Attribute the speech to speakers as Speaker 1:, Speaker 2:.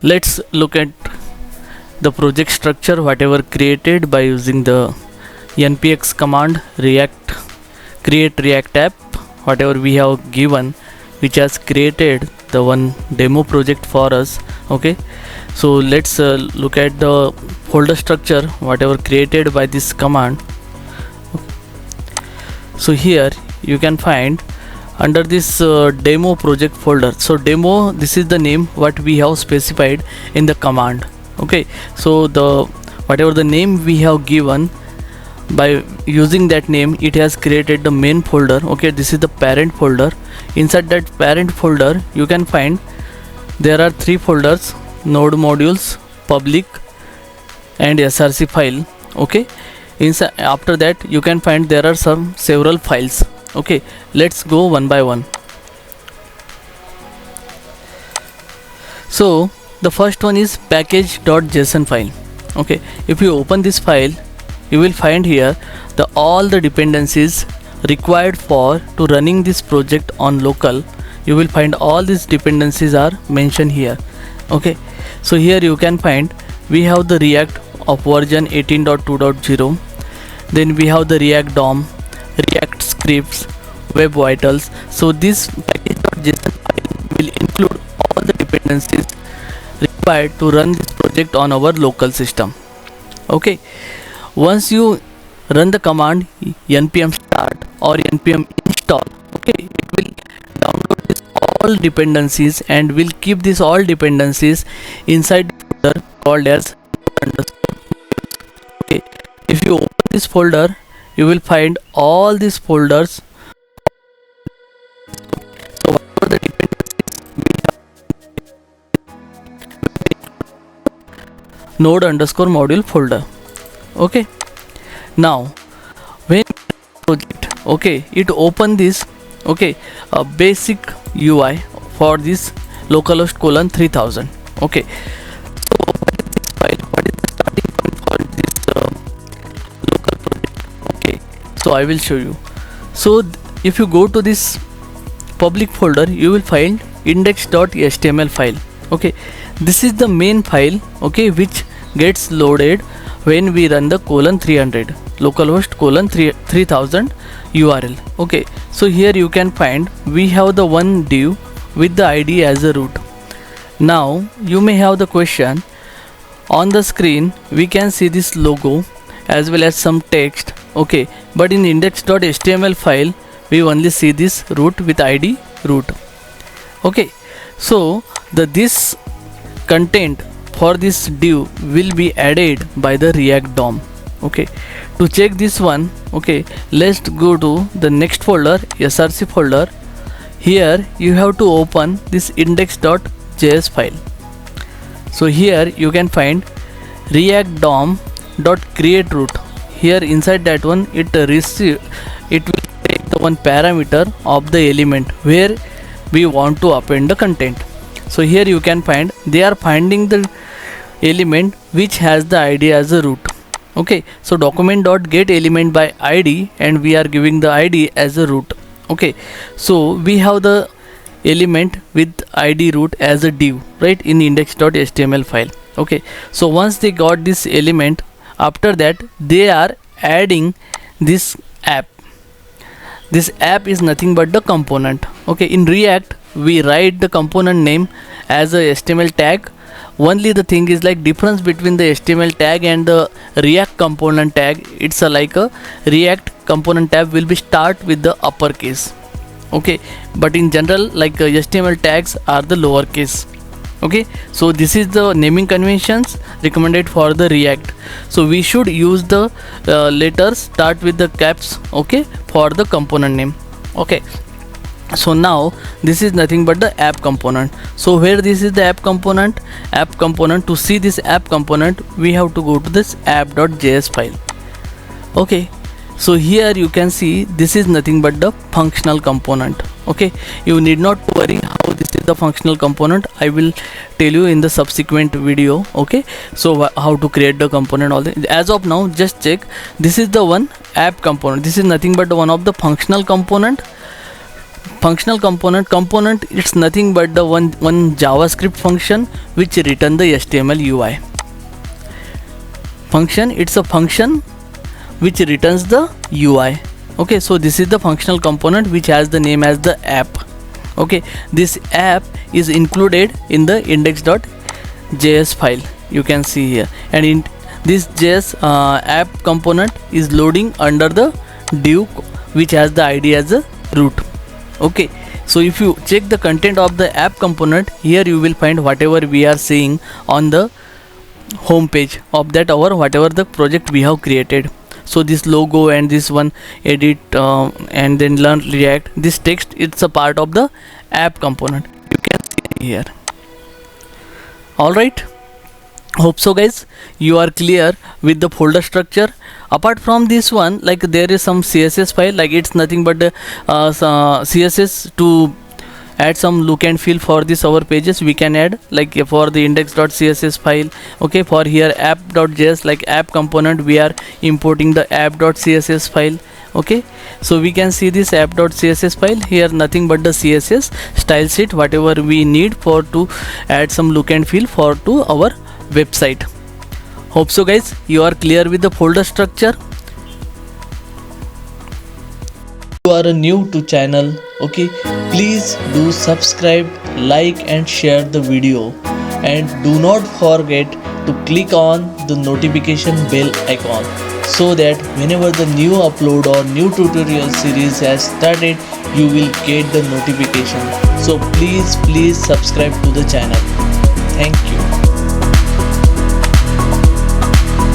Speaker 1: Let's look at the project structure whatever created by using the npx command react create react app, whatever we have given, which has created the one demo project for us. Okay, so let's look at the folder structure whatever created by this command. So here you can find under this demo project folder. So demo, this is the name what we have specified in the command. Okay, so the whatever the name we have given, by using that name it has created the main folder. Okay, this is the parent folder. Inside that parent folder you can find there are three folders: node modules, public, and src file. Okay, inside after that you can find there are some several files. Okay, let's go one by one. So the first one is package.json file. Okay, if you open this file you will find here all the dependencies required for to running this project on local. You will find all these dependencies are mentioned here. Okay, so here you can find we have the React of version 18.2.0, then we have the React DOM, React scripts, web vitals. So this package.json file will include all the dependencies required to run this project on our local system. Okay, once you run the command npm start or npm install, okay, it will download this all dependencies and will keep this all dependencies inside the folder called as underscore. Okay, if you open this folder you will find all these folders. So whatever the dependencies we have, node underscore module folder. Okay, now when project, okay, it open this, okay, a basic UI for this localhost colon 3000. Okay, so what is this file, what is the starting point for this local project? Okay, so I will show you. So if you go to this public folder you will find index.html file. Okay, this is the main file, okay, which gets loaded when we run the colon 300 localhost colon 3000 URL. Okay, so here you can find we have the one div with the ID as a root. Now you may have the question, on the screen we can see this logo as well as some text. Okay, but in index.html file we only see this root with ID root. Okay, so this content for this div will be added by the React DOM. Okay, to check this one, okay, let's go to the next folder, src folder. Here you have to open this index.js file. So here you can find React DOM.create root. Here inside that one it will take the one parameter of the element where we want to append the content. So here you can find they are finding the element which has the ID as a root. Okay, so document.get element by ID and we are giving the ID as a root. Okay, so we have the element with ID root as a div, right, in index.html file. Okay, so once they got this element, after that they are adding this app. This app is nothing but the component. Okay, in React we write the component name as a HTML tag. Only the thing is like difference between the HTML tag and the React component tag, it's like a React component tag will be start with the uppercase. Okay, but in general like HTML tags are the lowercase. Okay, so this is the naming conventions recommended for the React. So we should use the letters start with the caps, okay, for the component name. Okay, so now this is nothing but the app component. So where this is the app component, to see this app component we have to go to this app.js file. Okay, so here you can see this is nothing but the functional component. Okay, you need not worry how this is the functional component, I will tell you in the subsequent video. Okay, so how to create the component, all that. As of now just check, this is the one app component. This is nothing but one of the functional component functional component, it's nothing but the one JavaScript function which return the HTML UI. Function, it's a function which returns the UI. Okay, so this is the functional component which has the name as the app. Okay, this app is included in the index.js file, you can see here, and in this JS app component is loading under the div which has the ID as a root. Okay, so if you check the content of the app component, here you will find whatever we are seeing on the home page of that our whatever the project we have created. So this logo and this one edit and then learn React, this text, it's a part of the app component, you can see here. All right, hope so guys you are clear with the folder structure. Apart from this one, like there is some CSS file, like it's nothing but the CSS to add some look and feel for this our pages we can add, like for the index.css file. Okay, for here app.js, like app component we are importing the app.css file. Okay, so we can see this app.css file here, nothing but the CSS style sheet whatever we need for to add some look and feel for to our website. Hope so guys you are clear with the folder structure. You are new to channel, okay, please do subscribe, like and share the video, and do not forget to click on the notification bell icon so that whenever the new upload or new tutorial series has started you will get the notification. So please subscribe to the channel. Thank you.